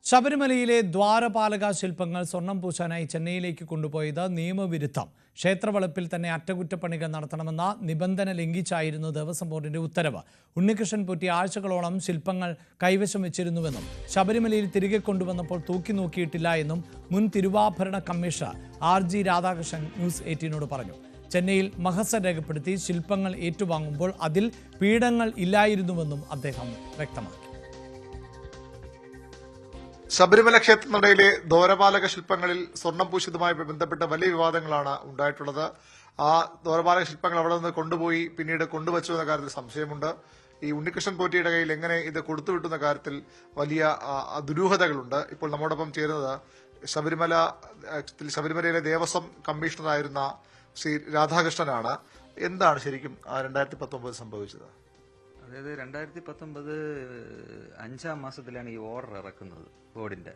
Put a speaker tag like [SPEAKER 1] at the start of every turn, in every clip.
[SPEAKER 1] ശബരിമലയിലെ ദ്വാരപാലക ശില്പങ്ങൾ സ്വർണം പൂശാനായി ചെന്നൈയിലേക്ക് കൊണ്ടുപോയത് നിയമവിരുദ്ധം. ക്ഷേത്രവളപ്പിൽ തന്നെ അറ്റകുറ്റപ്പണികൾ നടത്തണമെന്ന നിബന്ധന ലംഘിച്ചായിരുന്നു ദേവസ്വം ബോർഡിന്റെ ഉത്തരവ്. ഉണ്ണികൃഷ്ണൻ പോറ്റി ആഴ്ചകളോളം ശില്പങ്ങൾ കൈവശം വെച്ചിരുന്നുവെന്നും ശബരിമലയിൽ തിരികെ കൊണ്ടുവന്നപ്പോൾ തൂക്കി നോക്കിയിട്ടില്ല എന്നും മുൻ തിരുവാഭരണ കമ്മീഷണർ RG രാധാകൃഷ്ണൻ ന്യൂസ് 18നോട് പറഞ്ഞു. ചെന്നൈയിൽ മഹസർ രേഖപ്പെടുത്തി ശില്പങ്ങൾ ഏറ്റുവാങ്ങുമ്പോൾ അതിൽ പീഠങ്ങൾ ഇല്ലായിരുന്നുവെന്നും അദ്ദേഹം വ്യക്തമാക്കി.
[SPEAKER 2] ശബരിമല ക്ഷേത്രനടയിലെ ദ്വാരപാലക ശില്പങ്ങളിൽ സ്വർണം പൂശിയതുമായി ബന്ധപ്പെട്ട വലിയ വിവാദങ്ങളാണ് ഉണ്ടായിട്ടുള്ളത്. ആ ദ്വാരപാലക ശില്പങ്ങൾ അവിടെ നിന്ന് കൊണ്ടുപോയി പിന്നീട് കൊണ്ടുവച്ചു എന്ന കാര്യത്തിൽ സംശയമുണ്ട്. ഈ ഉണ്ണികൃഷ്ണൻ പോറ്റിയുടെ കയ്യിൽ എങ്ങനെ ഇത് കൊടുത്തുവിട്ടുന്ന കാര്യത്തിൽ വലിയ ദുരൂഹതകളുണ്ട്. ഇപ്പോൾ നമ്മോടൊപ്പം ചേരുന്നത് ശബരിമലയിലെ ദേവസ്വം കമ്മീഷണറായിരുന്ന ശ്രീ രാധാകൃഷ്ണനാണ്. എന്താണ് ശരിക്കും 2019 സംഭവിച്ചത്?
[SPEAKER 3] അതായത് 2019 5-ാം മാസത്തിലാണ് ഈ ഓർഡർ ഇറക്കുന്നത് ബോർഡിന്റെ.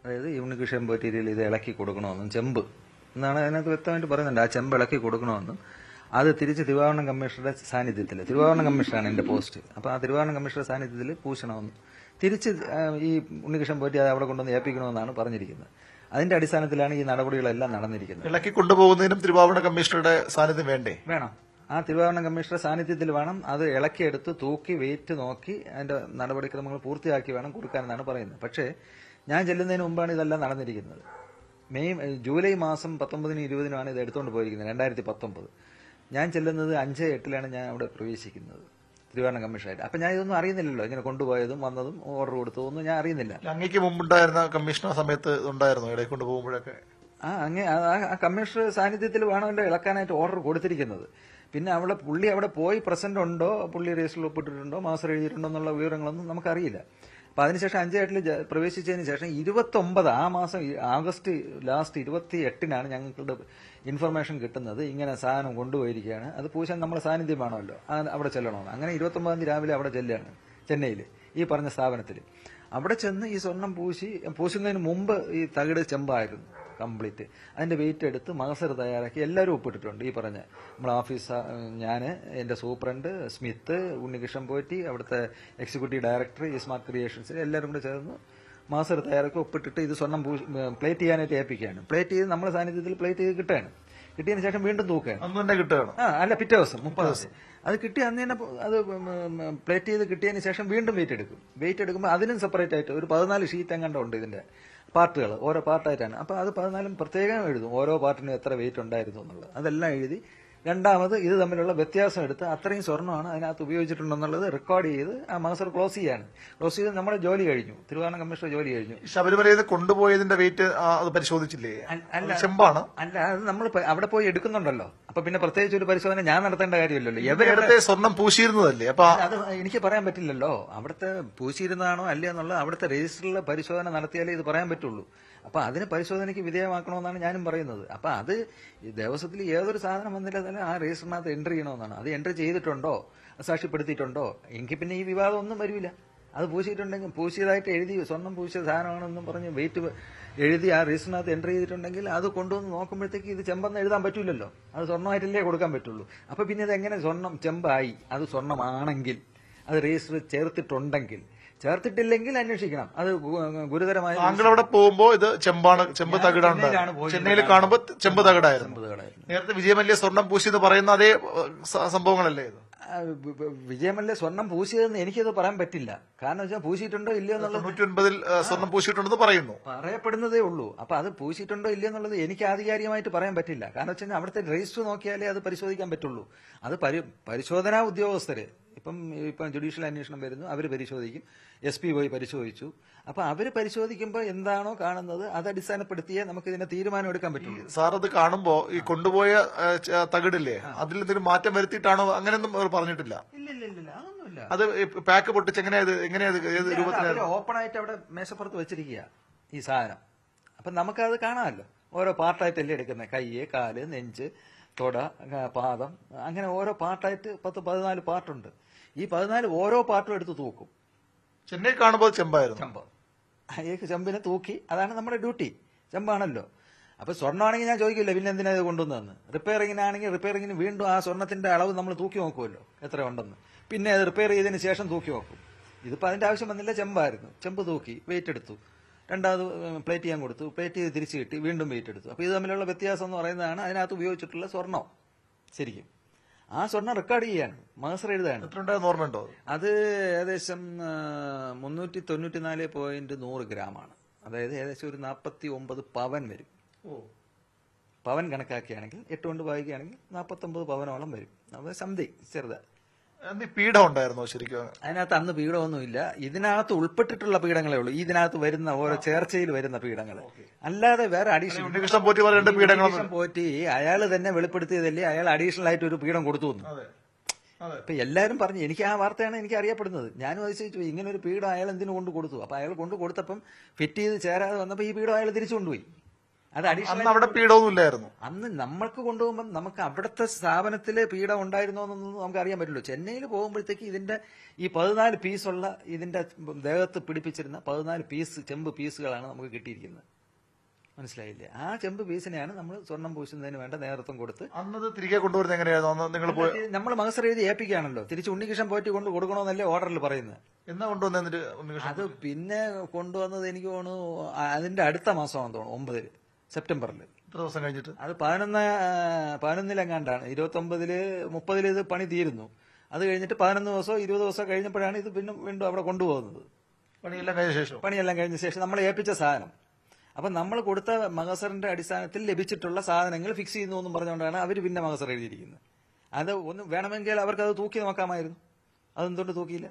[SPEAKER 3] അതായത് ഉണ്ണികൃഷ്ണൻ പോറ്റിയിൽ ഇത് ഇളക്കി കൊടുക്കണമെന്നും ചെമ്പ് എന്നാണ് അതിനകത്ത് വ്യക്തമായിട്ട് പറയുന്നുണ്ട്. ആ ചെമ്പ് ഇളക്കി കൊടുക്കണമെന്നും അത് തിരിച്ച് തിരുവാഭരണ കമ്മീഷണറുടെ സാന്നിധ്യത്തിൽ, തിരുവാഭരണ കമ്മീഷണറാണ് എന്റെ പോസ്റ്റ്, അപ്പൊ ആ തിരുവാഭരണ കമ്മീഷണറുടെ സാന്നിധ്യത്തിൽ പൂശണമെന്നും തിരിച്ച് ഈ ഉണ്ണികൃഷ്ണൻ പോറ്റി അത് അവിടെ കൊണ്ടുവന്ന് ഏൽപ്പിക്കണമെന്നാണ് പറഞ്ഞിരിക്കുന്നത്. അതിന്റെ അടിസ്ഥാനത്തിലാണ് ഈ നടപടികളെല്ലാം നടന്നിരിക്കുന്നത്.
[SPEAKER 2] ഇളക്കി കൊണ്ടുപോകുന്നതിനും തിരുവാഭരണ കമ്മീഷണറുടെ സാന്നിധ്യം വേണം.
[SPEAKER 3] ആ തിരുവാഭരണ കമ്മീഷണറുടെ സാന്നിധ്യത്തിൽ വേണം അത് ഇളക്കിയെടുത്ത് തൂക്കി വെയിറ്റ് നോക്കി അതിന്റെ നടപടിക്രമങ്ങൾ പൂർത്തിയാക്കി വേണം കൊടുക്കാനെന്നാണ് പറയുന്നത്. പക്ഷേ ഞാൻ ചെല്ലുന്നതിന് മുമ്പാണ് ഇതെല്ലാം നടന്നിരിക്കുന്നത്. ജൂലൈ മാസം 19-നും 20-നുമാണ് ഇത് എടുത്തുകൊണ്ട് പോയിരിക്കുന്നത് 2019. ഞാൻ ചെല്ലുന്നത് 5-8-ലാണ് ഞാൻ അവിടെ പ്രവേശിക്കുന്നത് തിരുവാഭരണ കമ്മീഷണറായിട്ട്. അപ്പൊ ഞാൻ ഇതൊന്നും അറിയുന്നില്ലല്ലോ, ഇങ്ങനെ കൊണ്ടുപോയതും വന്നതും ഓർഡർ കൊടുത്തതൊന്നും ഞാൻ അറിയുന്നില്ല.
[SPEAKER 2] അങ്ങേക്ക് മുമ്പുണ്ടായിരുന്ന കമ്മീഷണർ സമയത്ത് ഉണ്ടായിരുന്നു ഇടയിൽ കൊണ്ടുപോകുമ്പോഴൊക്കെ?
[SPEAKER 3] ആ കമ്മീഷണർ സാന്നിധ്യത്തിൽ വേണമല്ലോ ഇളക്കാനായിട്ട് ഓർഡർ കൊടുത്തിരിക്കുന്നത്. പിന്നെ പുള്ളി അവിടെ പോയി പ്രസന്റ് ഉണ്ടോ, പുള്ളി രജിസ്റ്ററിൽ ഒപ്പിട്ടിട്ടുണ്ടോ, മാസം എഴുതിയിട്ടുണ്ടോ എന്നുള്ള വിവരങ്ങളൊന്നും നമുക്കറിയില്ല. അപ്പൊ അതിനുശേഷം 5-8 പ്രവേശിച്ചതിന് ശേഷം 29 ആ മാസം ആഗസ്റ്റ് ലാസ്റ്റ് 28-നാണ് ഞങ്ങളുടെ ഇൻഫർമേഷൻ കിട്ടുന്നത്. ഇങ്ങനെ സാധനം കൊണ്ടുപോയിരിക്കുകയാണ്, അത് പൂശാൻ നമ്മുടെ സാന്നിധ്യം വേണമല്ലോ, അവിടെ ചെല്ലണമെന്ന്. അങ്ങനെ 29-ാം തീയതി രാവിലെ അവിടെ ചെല്ലുകയാണ് ചെന്നൈയിൽ ഈ പറഞ്ഞ സ്ഥാപനത്തിൽ. അവിടെ ചെന്ന് ഈ സ്വർണം പൂശുന്നതിന് മുമ്പ് ഈ തകിട് ചെമ്പായിരുന്നു കംപ്ലീറ്റ്. അതിന്റെ വെയിറ്റ് എടുത്ത് മഹസർ തയ്യാറാക്കി എല്ലാവരും ഒപ്പിട്ടിട്ടുണ്ട്. ഈ പറഞ്ഞ നമ്മളെ ഓഫീസ്, ഞാൻ, എന്റെ സൂപ്രണ്ട് സ്മിത്ത്, ഉണ്ണികൃഷ്ണൻ പോറ്റി, അവിടുത്തെ എക്സിക്യൂട്ടീവ് ഡയറക്ടർ സ്മാർട്ട് ക്രിയേഷൻസ് എല്ലാവരും കൂടെ ചേർന്ന് മഹസർ തയ്യാറാക്കി ഒപ്പിട്ടിട്ട് ഇത് സ്വർണം പ്ലേറ്റ് ചെയ്യാനായിട്ട് ഏൽപ്പിക്കുകയാണ്. പ്ലേറ്റ് ചെയ്ത് നമ്മുടെ സാന്നിധ്യത്തിൽ പ്ലേറ്റ് ചെയ്ത് കിട്ടിയതിന് ശേഷം വീണ്ടും തൂക്കുകയാണ്. അല്ല, പിറ്റേ ദിവസം 30 ദിവസം അത് കിട്ടി. അന്ന് തന്നെ അത് പ്ലേറ്റ് ചെയ്ത് കിട്ടിയതിന് ശേഷം വീണ്ടും വെയിറ്റ് എടുക്കുമ്പോൾ അതിനും സെപ്പറേറ്റ് ആയിട്ട് ഒരു 14 ഷീറ്റ് എങ്ങാണ്ട് ഉണ്ട് ഇതിന്റെ പാർട്ടുകൾ, ഓരോ പാർട്ടായിട്ടാണ്. അപ്പൊ അത് 14 പ്രത്യേകം എഴുതും, ഓരോ പാർട്ടിനും എത്ര വെയിറ്റ് ഉണ്ടായിരുന്നു എന്നുള്ളത്. അതെല്ലാം എഴുതി രണ്ടാമത് ഇത് തമ്മിലുള്ള വ്യത്യാസം എടുത്ത് അത്രയും സ്വർണ്ണമാണ് അതിനകത്ത് ഉപയോഗിച്ചിട്ടുണ്ടെന്നുള്ളത് റെക്കോർഡ് ചെയ്ത് ആ മഹസർ ക്ലോസ് ചെയ്ത് നമ്മുടെ ജോലി കഴിഞ്ഞു, തിരുവാഭരണ കമ്മീഷണർ ജോലി കഴിഞ്ഞു.
[SPEAKER 2] ശബരിമലയിൽ കൊണ്ടുപോയതിന്റെ വെയിറ്റ് അത് പരിശോധിച്ചില്ലേ? ചെമ്പാണ്.
[SPEAKER 3] അല്ല, അത് നമ്മൾ അവിടെ പോയി എടുക്കുന്നുണ്ടല്ലോ, അപ്പൊ പിന്നെ പ്രത്യേകിച്ച് ഒരു പരിശോധന ഞാൻ നടത്തേണ്ട കാര്യമില്ലല്ലോ.
[SPEAKER 2] എവരുടെ സ്വർണം പൂശിയിരുന്നതല്ലേ? അപ്പൊ
[SPEAKER 3] അത് എനിക്ക് പറയാൻ പറ്റില്ലല്ലോ, അവിടുത്തെ പൂശിയിരുന്നതാണോ അല്ലേ എന്നുള്ളത് അവിടുത്തെ രജിസ്റ്ററിലെ പരിശോധന നടത്തിയാലേ ഇത് പറയാൻ പറ്റുള്ളൂ. അപ്പൊ അതിന് പരിശോധനയ്ക്ക് വിധേയമാക്കണമെന്നാണ് ഞാനും പറയുന്നത്. അപ്പൊ അത് ദേവസ്വത്തിൽ ഏതൊരു സാധനം വന്നില്ല തന്നെ ആ രജിസ്റ്ററിനകത്ത് എൻട്രി ചെയ്യണമെന്നാണ്. അത് എൻട്രി ചെയ്തിട്ടുണ്ടോ, സാക്ഷ്യപ്പെടുത്തിയിട്ടുണ്ടോ, എങ്കിൽ പിന്നെ ഈ വിവാദം ഒന്നും വരില്ല. അത് പൂശിയിട്ടുണ്ടെങ്കിൽ, പൂശിയതായിട്ട് എഴുതി സ്വർണം പൂശിയ സാധനമാണെന്നും പറഞ്ഞ് വെയിറ്റ് എഴുതി ആ രജിസ്റ്ററിനകത്ത് എൻട്രി ചെയ്തിട്ടുണ്ടെങ്കിൽ അത് കൊണ്ടുവന്ന് നോക്കുമ്പോഴത്തേക്ക് ഇത് ചെമ്പെന്ന് എഴുതാൻ പറ്റൂലല്ലോ, അത് സ്വർണ്ണമായിട്ടല്ലേ കൊടുക്കാൻ പറ്റുള്ളൂ. അപ്പൊ പിന്നെ ഇത് എങ്ങനെ സ്വർണം ചെമ്പായി? അത് സ്വർണ്ണമാണെങ്കിൽ, അത് രജിസ്റ്റർ ചേർത്തിട്ടില്ലെങ്കിൽ അന്വേഷിക്കണം. അത് ഗുരുതരമായ.
[SPEAKER 2] താങ്കളവിടെ പോകുമ്പോ ഇത് ചെമ്പ് തകിടാണ്, ചെന്നൈയിൽ കാണുമ്പോൾ ചെമ്പ് തകിടായിരുന്നു. നേരത്തെ വിജയമല്യ സ്വർണം പൂശിയെന്ന് പറയുന്ന അതേ സംഭവങ്ങളല്ലേ ഇത്?
[SPEAKER 3] വിജയമല്യ സ്വർണം പൂശിയതെന്ന് എനിക്കത് പറയാൻ പറ്റില്ല. കാരണം വെച്ചാൽ പൂശിയിട്ടുണ്ടോ ഇല്ലയോ എന്നുള്ളത്
[SPEAKER 2] 99 സ്വർണം പൂശിയിട്ടുണ്ടെന്ന്
[SPEAKER 3] പറയപ്പെടുന്നതേ ഉള്ളൂ. അപ്പൊ അത് പൂശിയിട്ടുണ്ടോ ഇല്ലയോ എന്നുള്ളത് എനിക്ക് ആധികാരികമായിട്ട് പറയാൻ പറ്റില്ല. കാരണം വെച്ചാൽ അവിടുത്തെ രജിസ്റ്റർ നോക്കിയാലേ അത് പരിശോധിക്കാൻ പറ്റുള്ളൂ. അത് പരിശോധനാ ഉദ്യോഗസ്ഥര് ഇപ്പം ജുഡീഷ്യൽ അന്വേഷണം വരുന്നു, അവർ പരിശോധിക്കും. SP പോയി പരിശോധിച്ചു. അപ്പൊ അവര് പരിശോധിക്കുമ്പോൾ എന്താണോ കാണുന്നത് അത് അടിസ്ഥാനപ്പെടുത്തിയേ നമുക്ക് ഇതിനെ തീരുമാനം എടുക്കാൻ പറ്റുള്ളൂ.
[SPEAKER 2] സാർ അത് കാണുമ്പോ ഈ കൊണ്ടുപോയ തകിടില്ലേ, അതിൽ എന്തെങ്കിലും മാറ്റം വരുത്തിയിട്ടാണോ? അങ്ങനെയൊന്നും പറഞ്ഞിട്ടില്ല.
[SPEAKER 3] ഇല്ല, അതൊന്നുമില്ല.
[SPEAKER 2] അത് പാക്ക് പൊട്ടിച്ച് എങ്ങനെയാ
[SPEAKER 3] ഓപ്പൺ ആയിട്ട് അവിടെ മേശപ്പുറത്ത് വെച്ചിരിക്കുക ഈ സാധനം. അപ്പൊ നമുക്കത് കാണാമല്ലോ, ഓരോ പാർട്ടായിട്ടല്ലേ എടുക്കുന്നത്. കയ്യ്, കാല്, നെഞ്ച്, തൊട, പാദം, അങ്ങനെ ഓരോ പാർട്ടായിട്ട് 10-14 പാർട്ടുണ്ട്. ഈ 14 ഓരോ പാർട്ടും എടുത്ത് തൂക്കും.
[SPEAKER 2] ചെന്നൈ കാണുമ്പോൾ ചെമ്പ്
[SPEAKER 3] ചെമ്പിനെ തൂക്കി, അതാണ് നമ്മുടെ ഡ്യൂട്ടി, ചെമ്പാണല്ലോ. അപ്പൊ സ്വർണ്ണമാണെങ്കിൽ ഞാൻ ചോദിക്കില്ല പിന്നെ എന്തിനാ ഇത് കൊണ്ടുവന്നതെന്ന്. റിപ്പയറിങ്ങിന് വീണ്ടും ആ സ്വർണത്തിന്റെ അളവ് നമ്മൾ തൂക്കി നോക്കുമല്ലോ എത്ര ഉണ്ടെന്ന്. പിന്നെ അത് റിപ്പയർ ചെയ്തതിന് ശേഷം തൂക്കി നോക്കും. ഇതിപ്പോ അതിന്റെ ആവശ്യം വന്നില്ല, ചെമ്പായിരുന്നു. ചെമ്പ് തൂക്കി വെയിറ്റ് എടുത്തു. രണ്ടാമത് പ്ലേറ്റ് ചെയ്യാൻ കൊടുത്തു, പ്ലേറ്റ് ചെയ്ത് തിരിച്ചു കിട്ടി, വീണ്ടും വെയിറ്റ് എടുത്തു. അപ്പോൾ ഇത് തമ്മിലുള്ള വ്യത്യാസം എന്ന് പറയുന്നതാണ് അതിനകത്ത് ഉപയോഗിച്ചിട്ടുള്ള സ്വർണം. ശരിക്കും ആ സ്വർണം റെക്കോർഡ് ചെയ്യാണ്, മഹസർ എഴുതാണ്.
[SPEAKER 2] എത്ര ഉണ്ടായിരുന്നു ഓർമ്മയുണ്ടോ?
[SPEAKER 3] അത് ഏകദേശം 394.100 ഗ്രാമാണ്. അതായത് ഏകദേശം ഒരു 49 പവൻ വരും. പവൻ കണക്കാക്കുകയാണെങ്കിൽ 8 കൊണ്ട് ഭാഗിക്കുകയാണെങ്കിൽ 49 പവനോളം വരും. അത് സംതിങ് ചെറുത്.
[SPEAKER 2] പീഠം ഉണ്ടായിരുന്നോ ശരിക്കും?
[SPEAKER 3] അതിനകത്ത് അന്ന് പീഠമൊന്നുമില്ല. ഇതിനകത്ത് ഉൾപ്പെട്ടിട്ടുള്ള പീഠങ്ങളേ ഉള്ളൂ, ഇതിനകത്ത് വരുന്ന ഓരോ ചേർച്ചയിൽ വരുന്ന പീഠങ്ങൾ. അല്ലാതെ വേറെ
[SPEAKER 2] ഉണ്ണികൃഷ്ണൻ പോറ്റി പറയേണ്ട പീഠങ്ങൾ
[SPEAKER 3] പോറ്റി അയാൾ തന്നെ വെളിപ്പെടുത്തിയതല്ലേ അയാൾ അഡീഷണൽ ആയിട്ട് ഒരു പീഠം കൊടുത്തു വന്നു. ഇപ്പൊ എല്ലാവരും പറഞ്ഞു, എനിക്ക് ആ വാർത്തയാണ് എനിക്ക് അറിയപ്പെടുന്നത്. ഞാനും അതിശയിച്ചു, ഇങ്ങനെ ഒരു പീഠം അയാൾ എന്തിനു കൊണ്ട് കൊടുത്തു. അപ്പൊ അയാൾ കൊണ്ട് കൊടുത്തപ്പം ഫിറ്റ് ചെയ്ത് ചേരാതെ വന്നപ്പോ ഈ പീഠം അയാൾ തിരിച്ചു കൊണ്ടുപോയി. അത് അഡീഷണൽ
[SPEAKER 2] അവിടെ പീഠമൊന്നും ഇല്ലായിരുന്നു.
[SPEAKER 3] അന്ന് നമ്മൾക്ക് കൊണ്ടുപോകുമ്പോൾ നമുക്ക് അവിടുത്തെ സ്ഥാപനത്തില് പീഠം ഉണ്ടായിരുന്നോ എന്നൊന്നും നമുക്ക് അറിയാൻ പറ്റില്ല. ചെന്നൈയിൽ പോകുമ്പോഴത്തേക്ക് ഇതിന്റെ ഈ 14 പീസുള്ള ഇതിന്റെ ദേഹത്ത് പിടിപ്പിച്ചിരുന്ന 14 പീസ് ചെമ്പ് പീസുകളാണ് നമുക്ക് കിട്ടിയിരിക്കുന്നത്. മനസ്സിലായില്ലേ? ആ ചെമ്പ് പീസിനെയാണ് നമ്മൾ സ്വർണം പൂശുന്നതിന് വേണ്ട നേതൃത്വം കൊടുത്ത്
[SPEAKER 2] അന്നത് തിരികെ കൊണ്ടുവരുന്നത് എങ്ങനെയായിരുന്നു? നിങ്ങൾ
[SPEAKER 3] നമ്മൾ മഹസർ എഴുതി ഏൽപ്പിക്കുകയാണല്ലോ. തിരിച്ച് ഉണ്ണികൃഷ്ണൻ പോറ്റി കൊണ്ട് കൊടുക്കണമെന്നല്ലേ ഓർഡറിൽ പറയുന്നത്.
[SPEAKER 2] എന്നാ കൊണ്ടുവന്നിട്ട് ഉണ്ണികൃഷ്ണൻ
[SPEAKER 3] അത് പിന്നെ കൊണ്ടുവന്നത് എനിക്ക് തോന്നുന്നു അതിന്റെ അടുത്ത മാസമാണെന്ന് തോന്നുന്നു, 9 സെപ്റ്റംബറിൽ.
[SPEAKER 2] എത്ര ദിവസം കഴിഞ്ഞിട്ട്?
[SPEAKER 3] അത് 11-11-എങ്ങാണ്ടാണ്. 29-ല് 30-ല് ഇത് പണി തീരുന്നു. അത് കഴിഞ്ഞിട്ട് 11 ദിവസമോ 20 ദിവസമോ കഴിഞ്ഞപ്പോഴാണ് ഇത് പിന്നെ വീണ്ടും അവിടെ കൊണ്ടുപോകുന്നത്.
[SPEAKER 2] പണിയെല്ലാം കഴിഞ്ഞ ശേഷം
[SPEAKER 3] നമ്മൾ ഏൽപ്പിച്ച സാധനം. അപ്പൊ നമ്മൾ കൊടുത്ത മഹസറിന്റെ അടിസ്ഥാനത്തിൽ ലഭിച്ചിട്ടുള്ള സാധനങ്ങൾ ഫിക്സ് ചെയ്യുന്നു എന്നും പറഞ്ഞുകൊണ്ടാണ് അവർ പിന്നെ മഹസർ എഴുതിയിരിക്കുന്നത്. അത് ഒന്ന് വേണമെങ്കിൽ അവർക്ക് അത് തൂക്കി നോക്കാമായിരുന്നു. അതെന്തുകൊണ്ട് തൂക്കിയില്ല?